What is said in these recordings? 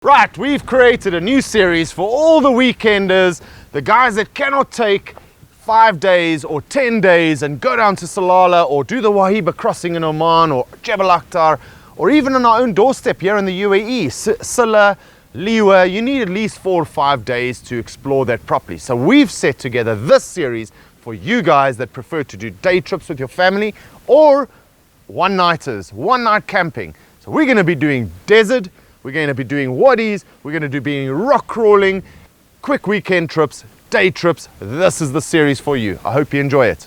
Right, we've created a new series for all the weekenders, the guys that cannot take 5 days or 10 days and go down to Salalah or do the Wahiba crossing in Oman or Jebel Akhtar or even on our own doorstep here in the UAE, Silla, Liwa. You need at least 4 or 5 days to explore that properly. So we've set together this series for you guys that prefer to do day trips with your family or one-nighters, one-night camping. So we're going to be doing desert, we're going to be doing wadis, we're going to be rock crawling, quick weekend trips, day trips. This is the series for you. I hope you enjoy it.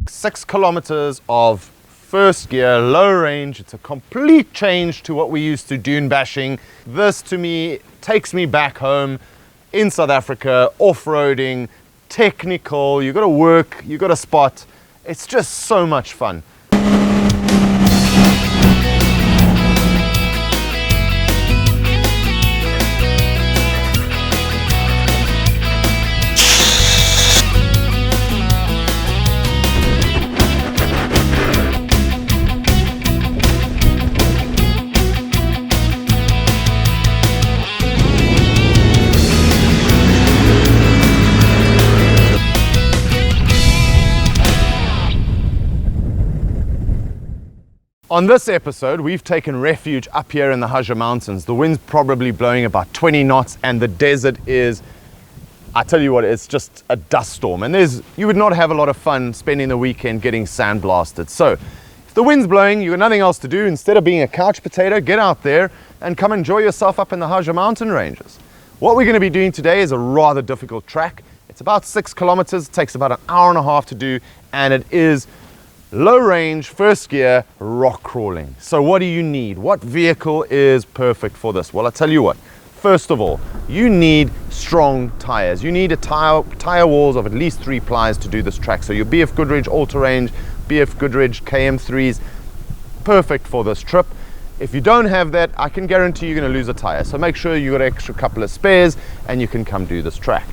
Six kilometers of first gear, low range. It's a complete change to what we used to dune bashing. This to me takes me back home in South Africa, off-roading, technical, you got to work, you got to spot. It's just so much fun. On this episode, we've taken refuge up here in the Hajar Mountains. The wind's probably blowing about 20 knots and the desert is, I tell you what, it's just a dust storm. And you would not have a lot of fun spending the weekend getting sandblasted. So if the wind's blowing, you've got nothing else to do. Instead of being a couch potato, get out there and come enjoy yourself up in the Hajar Mountain ranges. What we're going to be doing today is a rather difficult track. It's about 6 kilometers, it takes about an hour and a half to do, and it is low range, first gear, rock crawling. So what do you need? What vehicle is perfect for this? Well, I'll tell you what. First of all, you need strong tires. You need tire walls of at least 3 plies to do this track. So your BF Goodrich All-Terrain, BF Goodrich KM3s, perfect for this trip. If you don't have that, I can guarantee you're going to lose a tire. So make sure you've got an extra couple of spares and you can come do this track.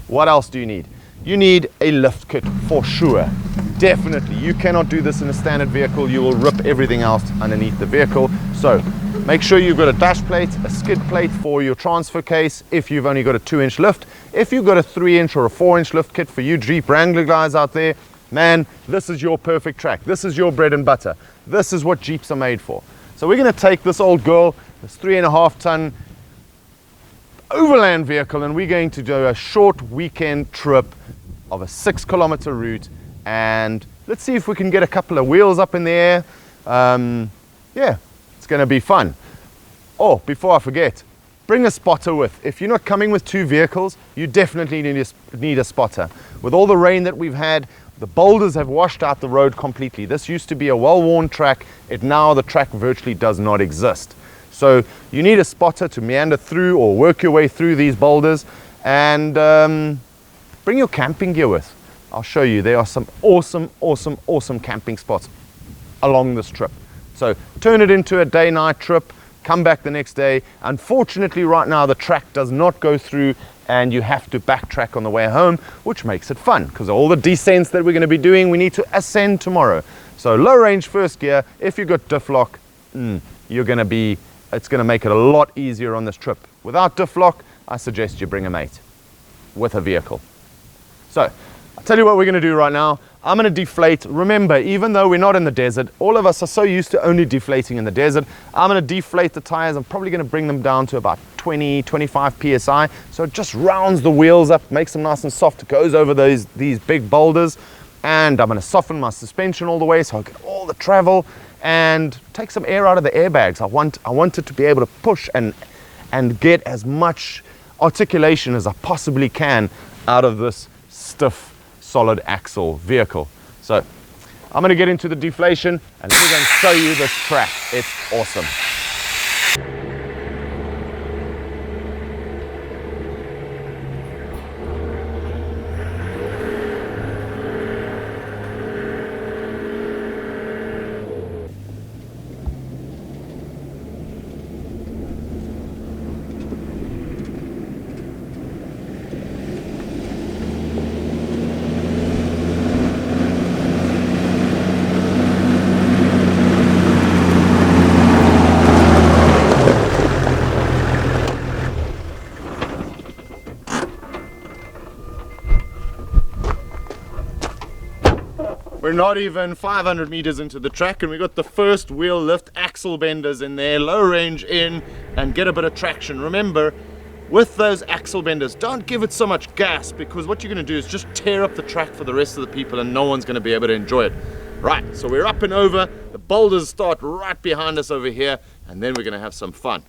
What else do you need? You need a lift kit for sure. Definitely, you cannot do this in a standard vehicle. You will rip everything else underneath the vehicle. So make sure you've got a dash plate, a skid plate for your transfer case if you've only got a 2-inch lift. If you've got a 3-inch or a 4-inch lift kit for you Jeep Wrangler guys out there, man, this is your perfect track. This is your bread and butter. This is what Jeeps are made for. So we're going to take this old girl, this 3.5-ton overland vehicle, and we're going to do a short weekend trip of a 6-kilometer route, and let's see if we can get a couple of wheels up in the air. Yeah, it's going to be fun. Oh, before I forget, bring a spotter with. If you're not coming with 2 vehicles, you definitely need a spotter. With all the rain that we've had, the boulders have washed out the road completely. This used to be a well-worn track. Now the track virtually does not exist. So you need a spotter to meander through or work your way through these boulders, and bring your camping gear with. I'll show you. There are some awesome camping spots along this trip. So turn it into a day-night trip, come back the next day. Unfortunately, right now the track does not go through and you have to backtrack on the way home, which makes it fun because all the descents that we're going to be doing, we need to ascend tomorrow. So low range first gear, if you've got diff lock, it's going to make it a lot easier on this trip. Without diff lock, I suggest you bring a mate with a vehicle. So I'll tell you what we're going to do right now. I'm going to deflate. Remember, even though we're not in the desert, all of us are so used to only deflating in the desert. I'm going to deflate the tires. I'm probably going to bring them down to about 20, 25 PSI. So it just rounds the wheels up, makes them nice and soft. It goes over these big boulders. And I'm going to soften my suspension all the way so I get all the travel and take some air out of the airbags. I want it to be able to push and get as much articulation as I possibly can out of this stiff, solid axle vehicle. So I'm going to get into the deflation and let me go and show you this track. It's awesome. We're not even 500 meters into the track and we got the first wheel lift axle benders in there, low range in, and get a bit of traction. Remember, with those axle benders, don't give it so much gas, because what you're going to do is just tear up the track for the rest of the people and no one's going to be able to enjoy it. Right, so we're up and over, the boulders start right behind us over here, and then we're going to have some fun.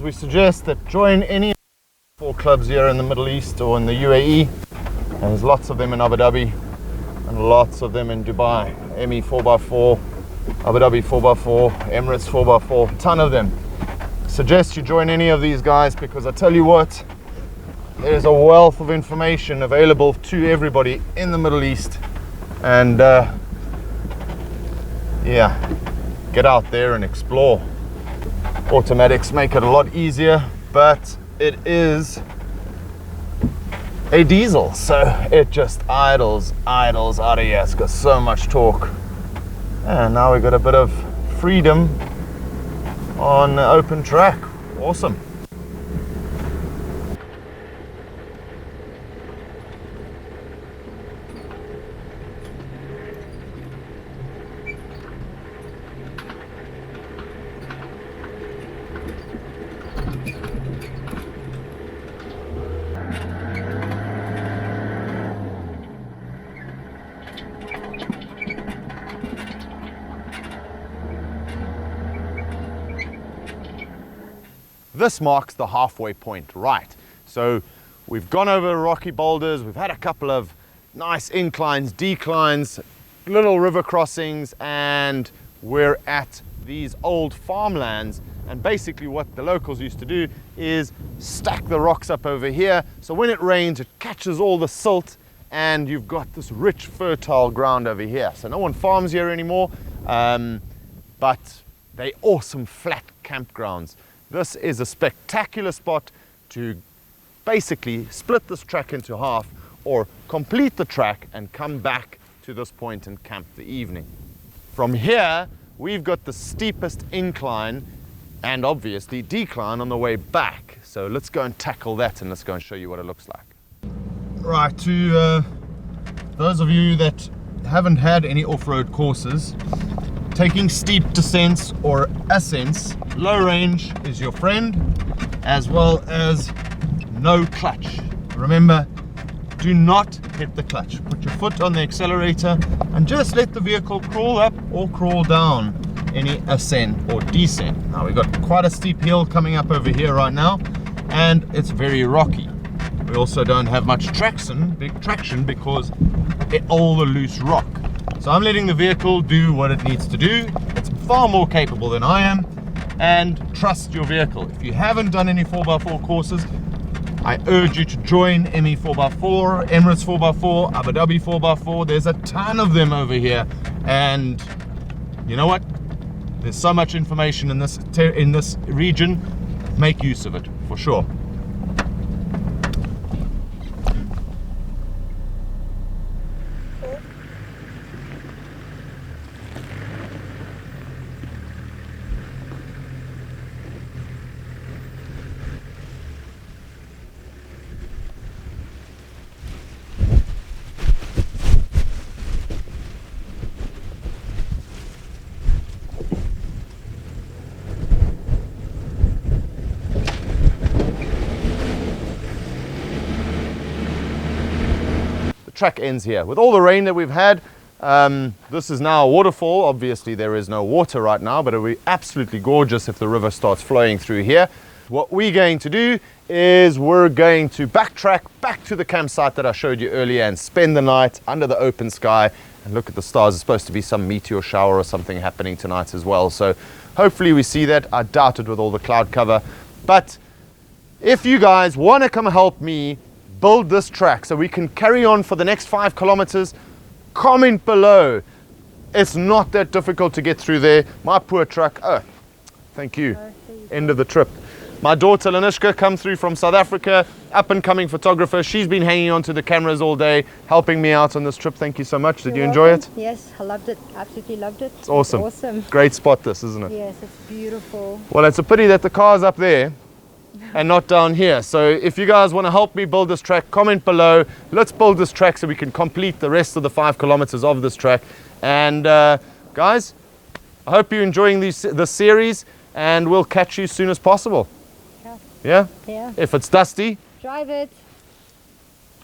We suggest that join any 4 clubs here in the Middle East or in the UAE. And there's lots of them in Abu Dhabi and lots of them in Dubai. ME 4x4, Abu Dhabi 4x4, Emirates 4x4, ton of them. Suggest you join any of these guys, because I tell you what, there's a wealth of information available to everybody in the Middle East. And yeah, get out there and explore. Automatics make it a lot easier, but it is a diesel, so it just idles out of here. It's got so much torque. And now we've got a bit of freedom on the open track. Awesome. This marks the halfway point, right? So we've gone over rocky boulders, we've had a couple of nice inclines, declines, little river crossings, and we're at these old farmlands. And basically what the locals used to do is stack the rocks up over here, so when it rains it catches all the silt and you've got this rich fertile ground over here. So no one farms here anymore, but they're awesome flat campgrounds. This is a spectacular spot to basically split this track into half, or complete the track and come back to this point and camp the evening. From here, we've got the steepest incline and obviously decline on the way back. So let's go and tackle that and let's go and show you what it looks like. Right, to those of you that haven't had any off-road courses, taking steep descents or ascents, low range is your friend, as well as no clutch. Remember, do not hit the clutch. Put your foot on the accelerator and just let the vehicle crawl up or crawl down any ascent or descent. Now we've got quite a steep hill coming up over here right now, and it's very rocky. We also don't have much big traction because it's all the loose rock. So I'm letting the vehicle do what it needs to do. It's far more capable than I am, and trust your vehicle. If you haven't done any 4x4 courses, I urge you to join ME 4x4, Emirates 4x4, Abu Dhabi 4x4. There's a ton of them over here, and you know what? There's so much information in this region. Make use of it, for sure. track ends here. With all the rain that we've had, this is now a waterfall. Obviously there is no water right now, but it'll be absolutely gorgeous if the river starts flowing through here. What we're going to do is we're going to backtrack back to the campsite that I showed you earlier and spend the night under the open sky and look at the stars. There's supposed to be some meteor shower or something happening tonight as well. So hopefully we see that. I doubt it with all the cloud cover. But if you guys want to come help me build this track so we can carry on for the next 5 kilometers, comment below. It's not that difficult to get through there. My poor truck, oh, thank you. End of the trip. My daughter Lanishka come through from South Africa, up and coming photographer. She's been hanging on to the cameras all day, helping me out on this trip. Thank you so much. Did you enjoy it? Yes, I loved it. Absolutely loved it. It's awesome. Awesome. Great spot this, isn't it? Yes, it's beautiful. Well, it's a pity that the car's up there and not down here. So if you guys want to help me build this track, comment below. Let's build this track so we can complete the rest of the 5 kilometers of this track. And guys, I hope you're enjoying this series, and we'll catch you as soon as possible. Yeah. Yeah? Yeah. If it's dusty, Drive it.